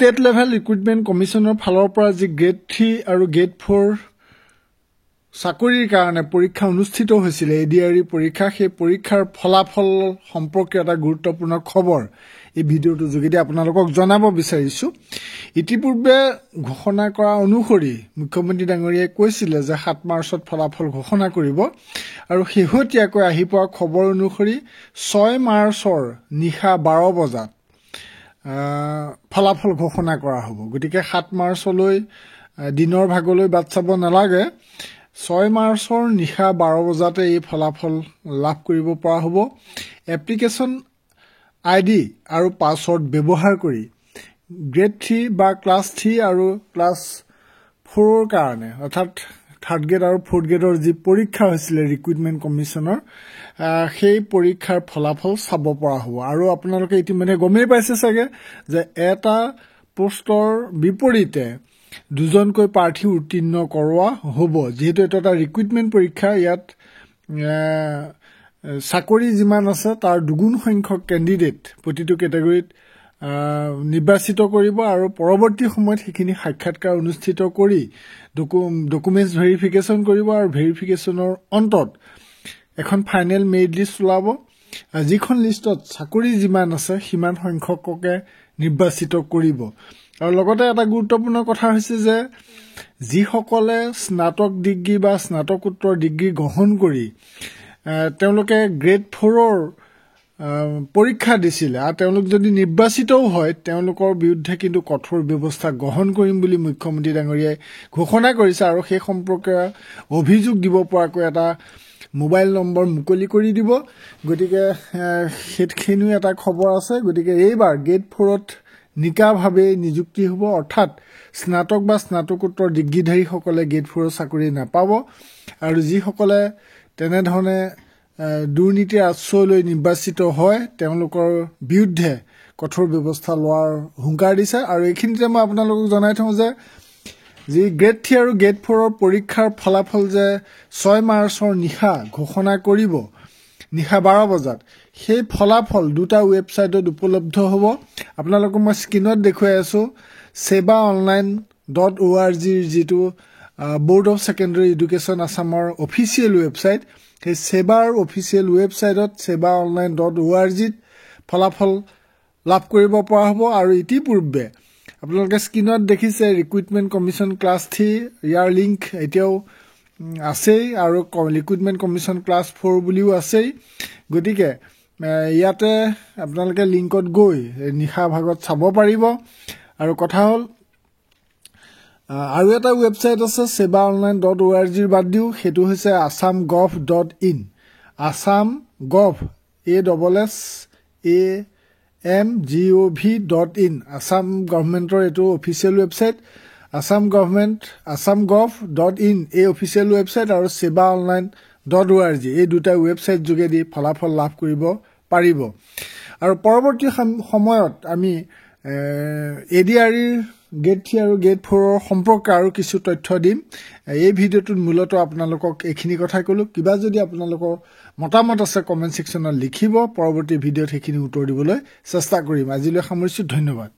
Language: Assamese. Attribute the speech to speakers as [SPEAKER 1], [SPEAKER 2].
[SPEAKER 1] ষ্টেট লেভেল ৰিক্ৰুটমেণ্ট কমিশ্যনৰ ফালৰ পৰা যি গ্ৰেড 3 আৰু গ্ৰেড 4 চাকৰিৰ কাৰণে পৰীক্ষা অনুষ্ঠিত হৈছিল এডিআৰই পৰীক্ষা সেই পৰীক্ষাৰ ফলাফল সম্পৰ্কীয় এটা গুৰুত্বপূৰ্ণ খবৰ এই ভিডিঅ'টোৰ যোগেদি আপোনালোকক জনাব বিচাৰিছো ইতিপূৰ্বে ঘোষণা কৰা অনুসৰি মুখ্যমন্ত্ৰী ডাঙৰীয়াই কৈছিল যে 7 মাৰ্চত ফলাফল ঘোষণা কৰিব আৰু শেহতীয়াকৈ আহি পোৱা খবৰ অনুসৰি 6 মাৰ্চৰ নিশা 12 বজাত ফলাফল ঘোষণা কৰা হ'ব গতিকে 7 মাৰ্চলৈ দিনৰ ভাগলৈ বাট চাব নালাগে 6 মাৰ্চৰ নিশা 12 বজাতে এই ফলাফল লাভ কৰিব পৰা হ'ব এপ্লিকেশন আইডি আৰু পাছৱৰ্ড ব্যৱহাৰ কৰি গ্ৰেড 3 বা ক্লাছ 3 আৰু ক্লাছ 4 ৰ কাৰণে অৰ্থাৎ থাৰ্ড গ্ৰেড আৰু ফৰ্থ গ্ৰেডৰ যি পৰীক্ষা হৈছিল ৰিক্ৰুটমেণ্ট কমিশ্যনৰ সেই পৰীক্ষাৰ ফলাফল চাব পৰা হ'ব আৰু আপোনালোকে ইতিমধ্যে গমেই পাইছে চাগে যে এটা পোষ্টৰ বিপৰীতে দুজনকৈ প্ৰাৰ্থী উত্তীৰ্ণ কৰোৱা হ'ব যেহেতু এটা ৰিক্ৰুটমেণ্ট পৰীক্ষা ইয়াত চাকৰি যিমান আছে তাৰ দুগুণ সংখ্যক কেণ্ডিডেট প্ৰতিটো কেটেগৰীত নিৰ্বাচিত কৰিব আৰু পৰৱৰ্তী সময়ত সেইখিনি সাক্ষাৎকাৰ অনুষ্ঠিত কৰি ডকুমেণ্টছ ভেৰিফিকেশ্যন কৰিব আৰু ভেৰিফিকেশ্যনৰ অন্তত এখন ফাইনেল মেৰিট লিষ্ট ওলাব যিখন লিষ্টত চাকৰি যিমান আছে সিমান সংখ্যককে নিৰ্বাচিত কৰিব আৰু লগতে এটা গুৰুত্বপূৰ্ণ কথা হৈছে যে যিসকলে স্নাতক ডিগ্ৰী বা স্নাতকোত্তৰ ডিগ্ৰী গ্ৰহণ কৰি তেওঁলোকে গ্ৰেড 4 ৰ পৰীক্ষা দিছিল আৰু তেওঁলোক যদি নিৰ্বাচিতও হয় তেওঁলোকৰ বিৰুদ্ধে কিন্তু কঠোৰ ব্যৱস্থা গ্ৰহণ কৰিম বুলি মুখ্যমন্ত্ৰী ডাঙৰীয়াই ঘোষণা কৰিছে আৰু সেই সম্পৰ্কে অভিযোগ দিব পৰাকৈ এটা মোবাইল নম্বৰ মুকলি কৰি দিব গতিকে হেতখিনিও এটা খবৰ আছে গতিকে এইবাৰ গ্ৰেড 4ত নিকাভাৱে নিযুক্তি হ'ব অৰ্থাৎ স্নাতক বা স্নাতকোত্তৰ ডিগ্ৰীধাৰীসকলে গ্ৰেড 4 চাকৰি নাপাব আৰু যিসকলে তেনেধৰণে দুৰ্নীতিৰ আশ্ৰয় লৈ নিৰ্বাচিত হয় তেওঁলোকৰ বিৰুদ্ধে কঠোৰ ব্যৱস্থা লোৱাৰ হুংকাৰ দিছে আৰু এইখিনিতে মই আপোনালোকক জনাই থওঁ যে যি গ্ৰেড 3 আৰু গ্ৰেড 4 ৰ পৰীক্ষাৰ ফলাফল যে 6 মাৰ্চৰ নিশা ঘোষণা কৰিব নিশা 12 বজাত সেই ফলাফল দুটা ৱেবছাইটত উপলব্ধ হ'ব আপোনালোকক মই স্ক্ৰীনত দেখুৱাই আছো sebaonline.org ৰ যিটো বোৰ্ড অফ সেকেন্ডাৰী এডুকেশ্যন আসামৰ অফিচিয়েল ৱেবছাইট সেই সেবাৰ অফিচিয়েল ৱেবছাইটত sebaonline.org ত ফলাফল লাভ কৰিব পৰা হ'ব আৰু ইতিপূৰ্বে আপোনালোকে স্ক্ৰীনত দেখিছে ৰিক্ৰুটমেণ্ট কমিশ্যন ক্লাছ 3 ইয়াৰ লিংক এতিয়াও আছেই আৰু ৰিক্ৰুটমেণ্ট কমিশ্যন ক্লাছ 4 বুলিও আছেই গতিকে ইয়াতে আপোনালোকে লিংকত গৈ নিশা ভাগত চাব পাৰিব আৰু কথা হ'ল আৰু এটা ৱেবছাইট আছে sebaonline.org ৰ বাদ দিও হেতু হৈছে assamgov.in assamgov ASSAMGOV.in আসাম গভৰ্ণমেণ্টৰ এটো অফিচিয়েল ৱেবছাইট assamgov.in এই অফিচিয়েল ৱেবছাইট আৰু sebaonline.org এই দুটা ৱেবছাইট যোগেদি ফলাফল লাভ কৰিব পাৰিব আৰু পৰৱৰ্তী সময়ত আমি এডিআৰই গ্ৰেড 3 আৰু গ্ৰেড 4 ৰ সম্পৰ্কে আৰু কিছু তথ্য দিম এই ভিডিঅ'টোত মূলত আপোনালোকক এইখিনি কথা কলো কিবা যদি আপোনালোকৰ মতামত আছে কমেন্ট সেকশনত লিখিব পৰৱৰ্তী ভিডিঅ'ত সেইখিনি উত্তৰ দিবলৈ চেষ্টা কৰিম আজিলৈ সামৰিছো ধন্যবাদ